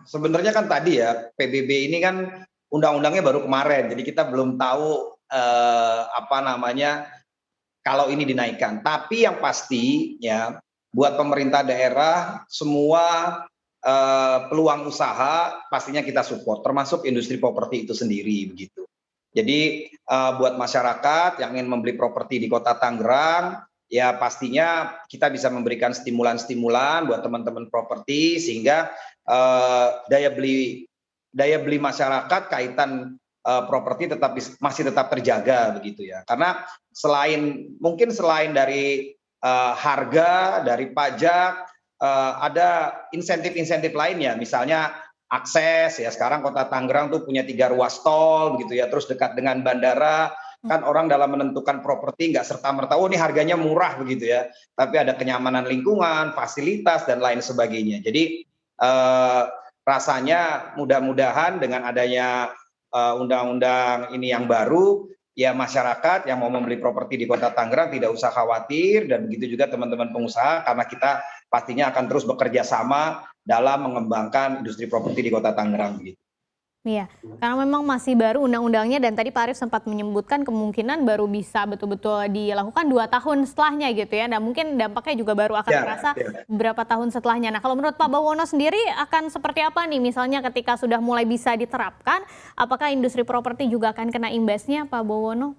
Sebenarnya kan tadi ya, PBB ini kan undang-undangnya baru kemarin, jadi kita belum tahu, apa namanya, kalau ini dinaikkan. Tapi yang pasti ya, buat pemerintah daerah semua, peluang usaha pastinya kita support, termasuk industri properti itu sendiri, begitu. Jadi, buat masyarakat yang ingin membeli properti di Kota Tangerang, ya pastinya kita bisa memberikan stimulan-stimulan buat teman-teman properti sehingga, daya beli masyarakat kaitan, properti masih tetap terjaga begitu ya. Karena mungkin selain dari, harga, dari pajak, ada insentif-insentif lainnya, misalnya akses ya, sekarang Kota Tangerang tuh punya 3 ruas tol begitu ya, terus dekat dengan bandara, kan orang dalam menentukan properti nggak serta-merta, "Oh ini harganya murah," begitu ya, tapi ada kenyamanan lingkungan, fasilitas dan lain sebagainya. Jadi, rasanya mudah-mudahan dengan adanya, undang-undang ini yang baru, ya masyarakat yang mau membeli properti di Kota Tangerang tidak usah khawatir, dan begitu juga teman-teman pengusaha, karena kita pastinya akan terus bekerja sama dalam mengembangkan industri properti di Kota Tangerang begitu. Iya, karena memang masih baru undang-undangnya dan tadi Pak Arief sempat menyebutkan kemungkinan baru bisa betul-betul dilakukan 2 tahun setelahnya gitu ya. Nah mungkin dampaknya juga baru akan Ya, terasa ya. beberapa tahun setelahnya. Nah kalau menurut Pak Bawono sendiri akan seperti apa nih misalnya ketika sudah mulai bisa diterapkan, apakah industri properti juga akan kena imbasnya Pak Bawono?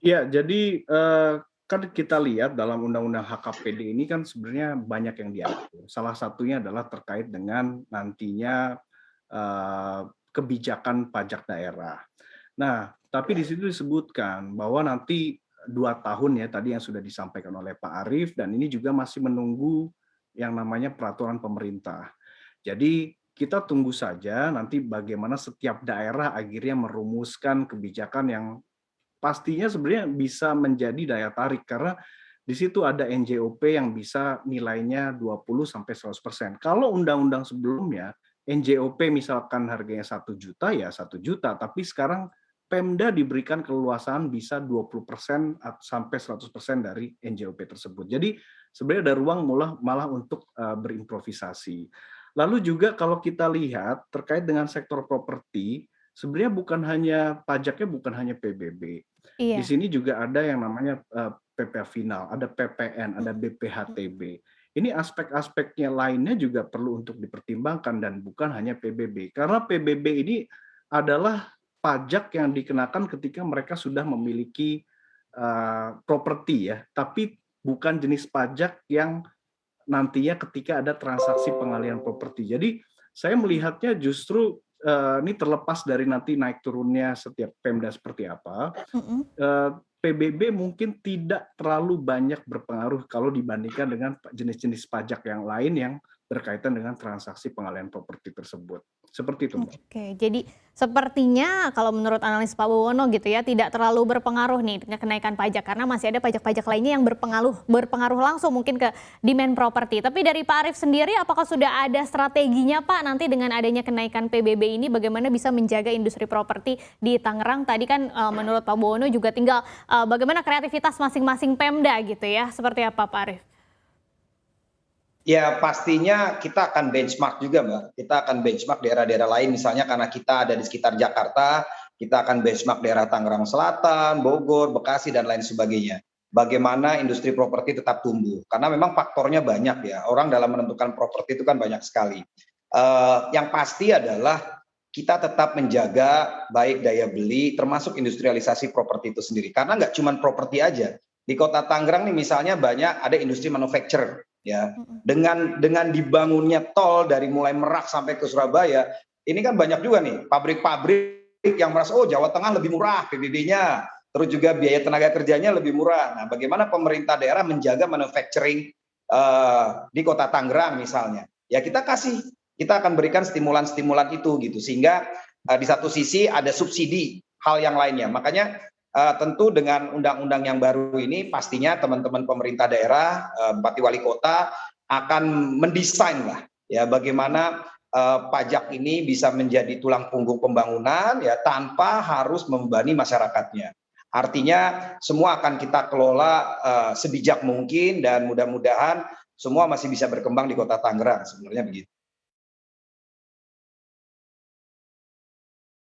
Ya, jadi kan kita lihat dalam Undang-Undang HKPD ini kan sebenarnya banyak yang diatur. Salah satunya adalah terkait dengan nantinya kebijakan pajak daerah. Nah, tapi di situ disebutkan bahwa nanti 2 tahun ya tadi yang sudah disampaikan oleh Pak Arief, dan ini juga masih menunggu yang namanya peraturan pemerintah. Jadi kita tunggu saja nanti bagaimana setiap daerah akhirnya merumuskan kebijakan yang pastinya sebenarnya bisa menjadi daya tarik karena di situ ada NJOP yang bisa nilainya 20-100%. Kalau undang-undang sebelumnya NJOP misalkan harganya 1 juta ya 1 juta, tapi sekarang Pemda diberikan keleluasaan bisa 20% sampai 100% dari NJOP tersebut. Jadi sebenarnya ada ruang malah untuk berimprovisasi. Lalu juga kalau kita lihat terkait dengan sektor properti, sebenarnya pajaknya bukan hanya PBB. Di Iya. sini juga ada yang namanya PPh final, ada PPN, ada BPHTB. Ini aspek-aspeknya lainnya juga perlu untuk dipertimbangkan dan bukan hanya PBB. Karena PBB ini adalah pajak yang dikenakan ketika mereka sudah memiliki properti ya, tapi bukan jenis pajak yang nantinya ketika ada transaksi pengalihan properti. Jadi saya melihatnya justru ini terlepas dari nanti naik turunnya setiap Pemda seperti apa, Mhm. PBB mungkin tidak terlalu banyak berpengaruh kalau dibandingkan dengan jenis-jenis pajak yang lain yang berkaitan dengan transaksi pengalihan properti tersebut. Seperti itu, Mbak. Oke, jadi sepertinya kalau menurut analis Pak Bawono gitu ya, tidak terlalu berpengaruh nih dengan kenaikan pajak karena masih ada pajak-pajak lainnya yang berpengaruh langsung mungkin ke demand properti. Tapi dari Pak Arief sendiri apakah sudah ada strateginya Pak nanti dengan adanya kenaikan PBB ini bagaimana bisa menjaga industri properti di Tangerang? Tadi kan menurut Pak Bawono juga tinggal bagaimana kreativitas masing-masing Pemda gitu ya. Seperti apa Pak Arief? Ya pastinya kita akan benchmark juga Mbak, kita akan benchmark daerah-daerah lain misalnya karena kita ada di sekitar Jakarta, kita akan benchmark daerah Tangerang Selatan, Bogor, Bekasi dan lain sebagainya. Bagaimana industri properti tetap tumbuh, karena memang faktornya banyak ya, orang dalam menentukan properti itu kan banyak sekali. Yang pasti adalah kita tetap menjaga baik daya beli termasuk industrialisasi properti itu sendiri, karena nggak cuma properti aja. Di Kota Tangerang nih misalnya banyak ada industri manufacture ya, Mhm. dengan dibangunnya tol dari mulai Merak sampai ke Surabaya, ini kan banyak juga nih pabrik-pabrik yang merasa, oh Jawa Tengah lebih murah PBB-nya, terus juga biaya tenaga kerjanya lebih murah. Nah, bagaimana pemerintah daerah menjaga manufacturing di Kota Tangerang misalnya? Ya kita akan berikan stimulan-stimulan itu gitu, sehingga di satu sisi ada subsidi hal yang lainnya. Makanya tentu dengan undang-undang yang baru ini pastinya teman-teman pemerintah daerah, bupati wali kota akan mendesain lah ya bagaimana pajak ini bisa menjadi tulang punggung pembangunan ya tanpa harus membebani masyarakatnya. Artinya semua akan kita kelola sebijak mungkin dan mudah-mudahan semua masih bisa berkembang di Kota Tangerang sebenarnya begitu.